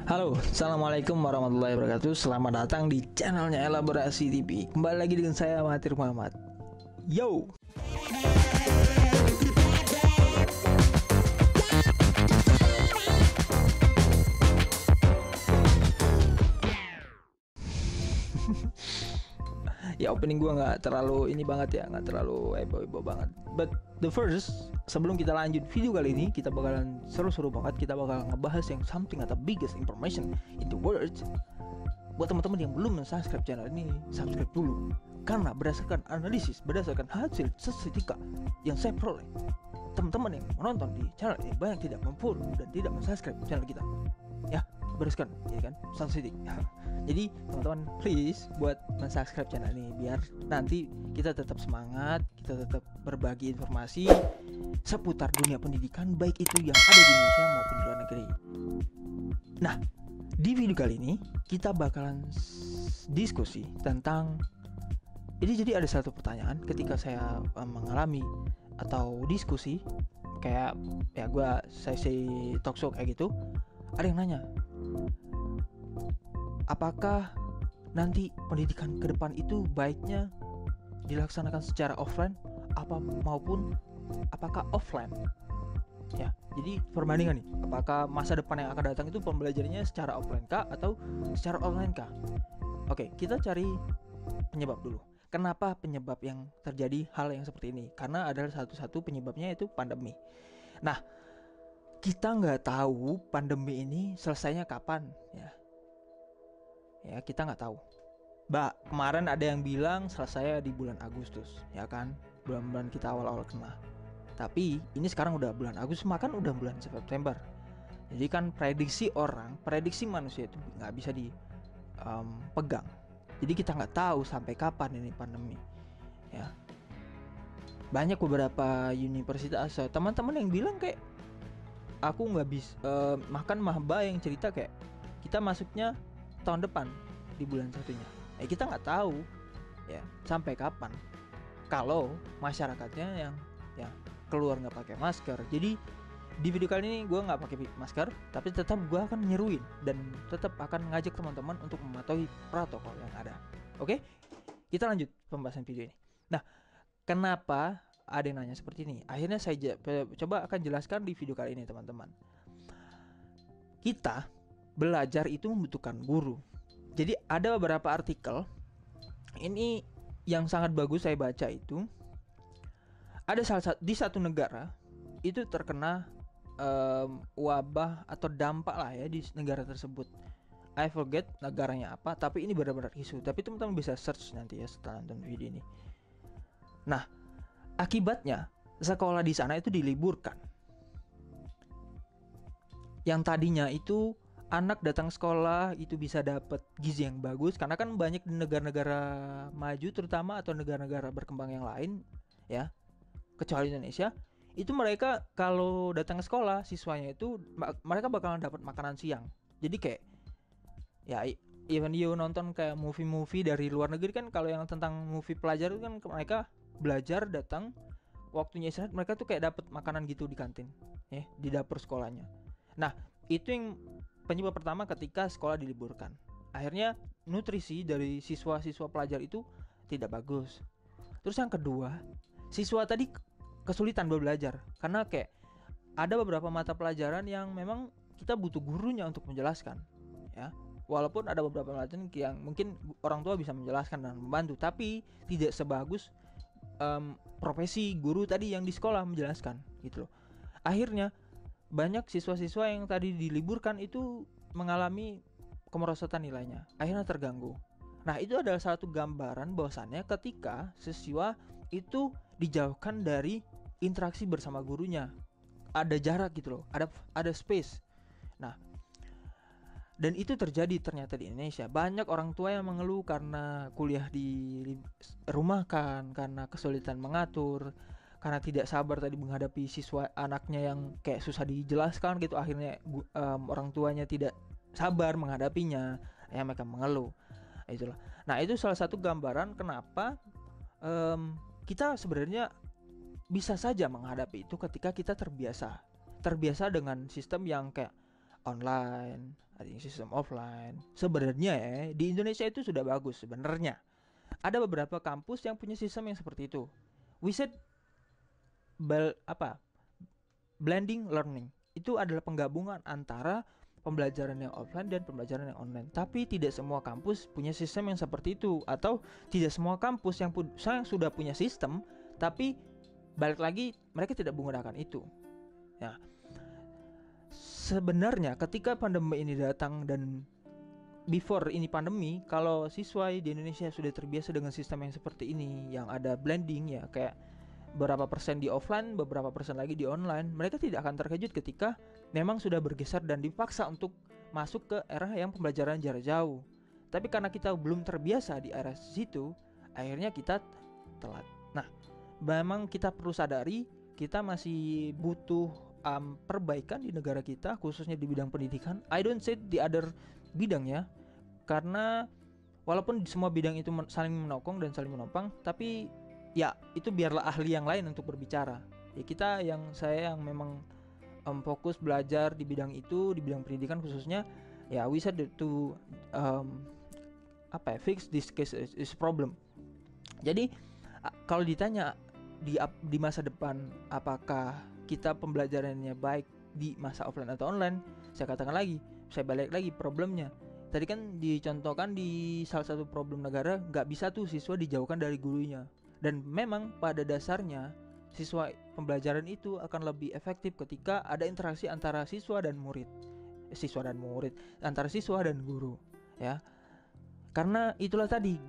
Halo, assalamualaikum warahmatullahi wabarakatuh. Selamat datang di channelnya Elaborasi TV. Kembali lagi dengan saya Mahathir Muhammad. Yo. Ya, opening gue nggak terlalu ini banget ya, nggak terlalu heboh banget. But the first, sebelum kita lanjut video kali ini, kita bakalan seru-seru banget. Kita bakal ngebahas yang something atau biggest information in the world. Buat teman-teman yang belum subscribe channel ini, subscribe dulu. Karena berdasarkan analisis, berdasarkan hasil statistika yang saya peroleh, teman-teman yang menonton di channel ini banyak tidak memfollow dan tidak subscribe channel kita. Ya, berdasarkan ya kan statistik. Jadi teman-teman please buat subscribe channel ini biar nanti kita tetap semangat, kita tetap berbagi informasi seputar dunia pendidikan baik itu yang ada di Indonesia maupun di luar negeri. Nah, di video kali ini kita bakalan diskusi tentang ini. Jadi ada satu pertanyaan ketika saya mengalami atau diskusi kayak ya gue sesi talk show kayak gitu, ada yang nanya, apakah nanti pendidikan ke depan itu baiknya dilaksanakan secara offline maupun apakah offline? Ya, jadi perbandingan nih, apakah masa depan yang akan datang itu pembelajarannya secara offline kah atau secara online kah? Oke, kita cari penyebab dulu. Kenapa penyebab yang terjadi hal yang seperti ini? Karena adalah satu-satu penyebabnya itu pandemi. Nah, kita nggak tahu pandemi ini selesainya kapan ya kita nggak tahu. Kemarin ada yang bilang selesai di bulan Agustus, ya kan, bulan-bulan kita awal-awal kena. Tapi ini sekarang udah bulan Agustus, makan udah bulan September. Jadi kan prediksi manusia itu nggak bisa dipegang. Jadi kita nggak tahu sampai kapan ini pandemi. Ya, banyak beberapa universitas, teman-teman yang bilang kayak aku nggak bisa makan mahba yang cerita kayak kita masuknya tahun depan di bulan satunya. Kita nggak tahu ya sampai kapan kalau masyarakatnya yang ya keluar nggak pakai masker. Jadi di video kali ini gue nggak pakai masker, tapi tetap gue akan menyeruin dan tetap akan ngajak teman-teman untuk mematuhi protokol yang ada. Oke, kita lanjut pembahasan video ini. Nah, kenapa ada yang nanya seperti ini? Akhirnya saya coba akan jelaskan di video kali ini, teman-teman. Kita belajar itu membutuhkan guru. Jadi ada beberapa artikel ini yang sangat bagus saya baca itu. Ada di satu negara itu terkena wabah atau dampak lah ya di negara tersebut. I forget negaranya apa, tapi ini benar-benar isu. Tapi teman-teman bisa search nanti ya setelah nonton video ini. Nah, akibatnya sekolah di sana itu diliburkan. Yang tadinya itu anak datang sekolah itu bisa dapat gizi yang bagus, karena kan banyak di negara-negara maju terutama atau negara-negara berkembang yang lain ya, kecuali Indonesia, itu mereka kalau datang ke sekolah siswanya itu mereka bakalan dapat makanan siang. Jadi kayak ya even you nonton kayak movie-movie dari luar negeri kan, kalau yang tentang movie pelajar itu kan mereka belajar datang waktunya istirahat mereka tuh kayak dapat makanan gitu di kantin ya, di dapur sekolahnya. Nah, itu yang penyebab pertama ketika sekolah diliburkan. Akhirnya nutrisi dari siswa-siswa pelajar itu tidak bagus. Terus yang kedua, siswa tadi kesulitan belajar karena kayak ada beberapa mata pelajaran yang memang kita butuh gurunya untuk menjelaskan ya. Walaupun ada beberapa pelajaran yang mungkin orang tua bisa menjelaskan dan membantu, tapi tidak sebagus profesi guru tadi yang di sekolah menjelaskan gitu loh. Akhirnya banyak siswa-siswa yang tadi diliburkan itu mengalami kemerosotan nilainya, akhirnya terganggu. Nah, itu adalah satu gambaran bahwasannya ketika siswa itu dijauhkan dari interaksi bersama gurunya, ada jarak gitu loh, ada space. Nah, dan itu terjadi ternyata di Indonesia. Banyak orang tua yang mengeluh karena kuliah di rumah kan, karena kesulitan mengatur, karena tidak sabar tadi menghadapi siswa anaknya yang kayak susah dijelaskan gitu. Akhirnya orang tuanya tidak sabar menghadapinya, ya mereka mengeluh. Itulah. Nah, itu salah satu gambaran kenapa kita sebenarnya bisa saja menghadapi itu ketika kita terbiasa dengan sistem yang kayak online ada yang sistem offline. Sebenarnya di Indonesia itu sudah bagus sebenarnya. Ada beberapa kampus yang punya sistem yang seperti itu. We said blending learning. Itu adalah penggabungan antara pembelajaran yang offline dan pembelajaran yang online. Tapi tidak semua kampus punya sistem yang seperti itu, atau tidak semua kampus yang sudah punya sistem, tapi balik lagi mereka tidak menggunakan itu. Ya. Sebenarnya ketika pandemi ini datang dan before ini pandemi, kalau siswa di Indonesia sudah terbiasa dengan sistem yang seperti ini, yang ada blending ya, kayak berapa persen di offline, beberapa persen lagi di online, mereka tidak akan terkejut ketika memang sudah bergeser dan dipaksa untuk masuk ke era yang pembelajaran jarak jauh. Tapi karena kita belum terbiasa di era situ, akhirnya kita telat. Nah, memang kita perlu sadari kita masih butuh perbaikan di negara kita, khususnya di bidang pendidikan. I don't say di other bidang ya, karena walaupun semua bidang itu saling menopang dan saling menopang, tapi ya itu biarlah ahli yang lain untuk berbicara. Ya saya yang memang fokus belajar di bidang itu, di bidang pendidikan khususnya, ya we said to fix this case is problem. Jadi kalau ditanya di masa depan apakah kita pembelajarannya baik di masa offline atau online, saya katakan lagi, saya balik lagi problemnya. Tadi kan dicontohkan di salah satu problem negara, nggak bisa tuh siswa dijauhkan dari gurunya. Dan memang pada dasarnya siswa pembelajaran itu akan lebih efektif ketika ada interaksi antara siswa dan murid, antara siswa dan guru, ya. Karena itulah tadi,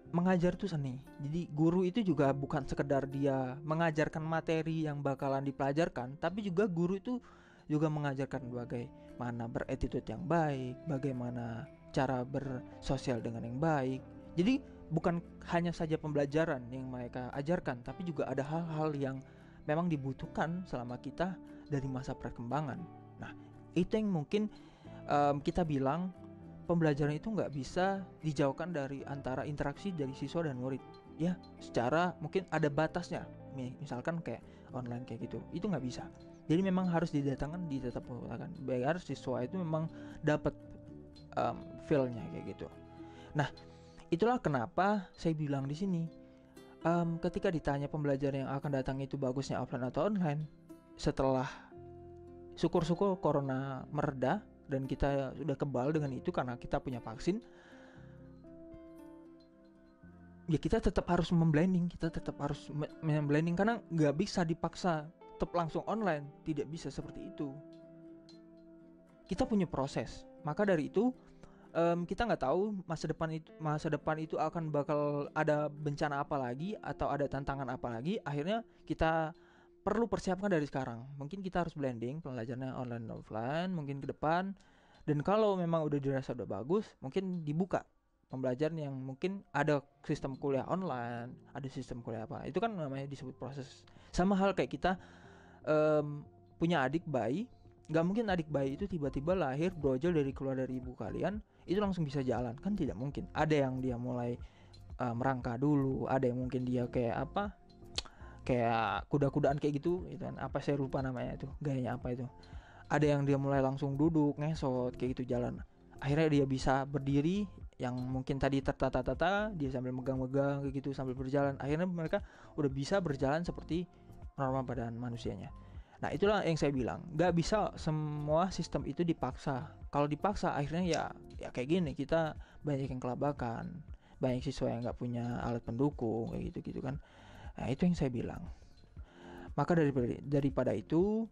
mengajar itu seni. Jadi guru itu juga bukan sekedar dia mengajarkan materi yang bakalan dipelajarkan, tapi juga guru itu juga mengajarkan bagaimana beretitude yang baik, bagaimana cara bersosial dengan yang baik. Jadi bukan hanya saja pembelajaran yang mereka ajarkan, tapi juga ada hal-hal yang memang dibutuhkan selama kita dari masa perkembangan. Nah, itu yang mungkin kita bilang pembelajaran itu nggak bisa dijauhkan dari antara interaksi dari siswa dan murid. Ya, secara mungkin ada batasnya. Misalkan kayak online kayak gitu, itu nggak bisa. Jadi memang harus didatangkan, ditetap menggunakan. Biar siswa itu memang dapat feel-nya kayak gitu. Nah, itulah kenapa saya bilang di sini, ketika ditanya pembelajaran yang akan datang itu bagusnya offline atau online, setelah syukur-syukur corona mereda dan kita sudah kebal dengan itu karena kita punya vaksin, ya kita tetap harus memblending, karena nggak bisa dipaksa tetap langsung online, tidak bisa seperti itu. Kita punya proses, maka dari itu kita nggak tahu masa depan itu akan bakal ada bencana apa lagi atau ada tantangan apa lagi. Akhirnya kita perlu persiapkan dari sekarang. Mungkin kita harus blending pelajarannya online dan offline mungkin ke depan. Dan kalau memang udah dirasa udah bagus, mungkin dibuka pembelajaran yang mungkin ada sistem kuliah online, ada sistem kuliah apa. Itu kan namanya disebut proses. Sama hal kayak kita punya adik bayi. Gak mungkin adik bayi itu tiba-tiba lahir brojol keluar dari ibu kalian itu langsung bisa jalan, kan tidak mungkin. Ada yang dia mulai merangkak dulu, ada yang mungkin dia kayak kuda-kudaan kayak gitu kan, apa saya lupa namanya itu, gayanya apa itu. Ada yang dia mulai langsung duduk ngesot kayak gitu jalan, akhirnya dia bisa berdiri yang mungkin tadi tertata-tata, dia sambil megang-megang kayak gitu sambil berjalan, akhirnya mereka udah bisa berjalan seperti normal badan manusianya. Nah, itulah yang saya bilang, gak bisa semua sistem itu dipaksa. Kalau dipaksa akhirnya ya kayak gini, kita banyak yang kelabakan, banyak siswa yang gak punya alat pendukung kayak gitu kan. Nah, itu yang saya bilang. Maka daripada itu,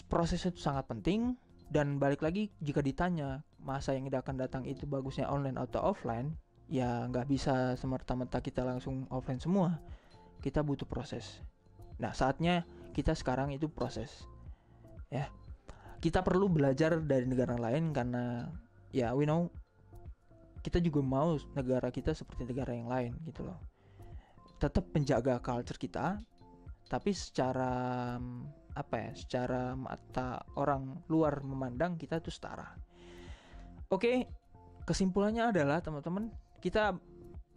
proses itu sangat penting. Dan balik lagi, jika ditanya masa yang akan datang itu bagusnya online atau offline, ya gak bisa semerta-merta kita langsung offline semua. Kita butuh proses. Nah, saatnya kita sekarang itu proses, ya. Kita perlu belajar dari negara lain karena ya we know kita juga mau negara kita seperti negara yang lain gitu loh. Tetap menjaga culture kita, tapi secara secara mata orang luar memandang kita itu setara. Oke, kesimpulannya adalah teman-teman,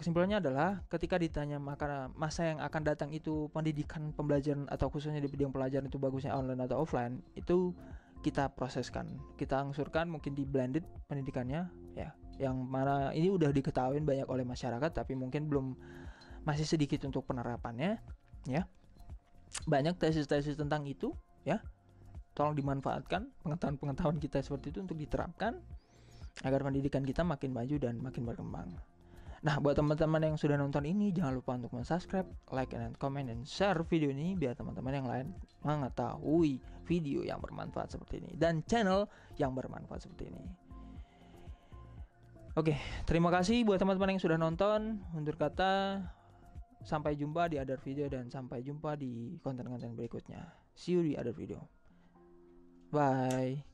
kesimpulannya adalah ketika ditanya masa yang akan datang itu pendidikan pembelajaran atau khususnya di bidang pelajaran itu bagusnya online atau offline, itu kita proseskan, kita angsurkan mungkin di blended pendidikannya ya, yang mana ini udah diketahui banyak oleh masyarakat tapi mungkin masih sedikit untuk penerapannya ya. Banyak tesis-tesis tentang itu ya, tolong dimanfaatkan pengetahuan kita seperti itu untuk diterapkan agar pendidikan kita makin maju dan makin berkembang. Nah, buat teman-teman yang sudah nonton ini, jangan lupa untuk subscribe, like, and comment, dan share video ini biar teman-teman yang lain mengetahui video yang bermanfaat seperti ini dan channel yang bermanfaat seperti ini. Oke, terima kasih buat teman-teman yang sudah nonton. Undur kata, sampai jumpa di other video dan sampai jumpa di konten-konten berikutnya. See you di other video. Bye.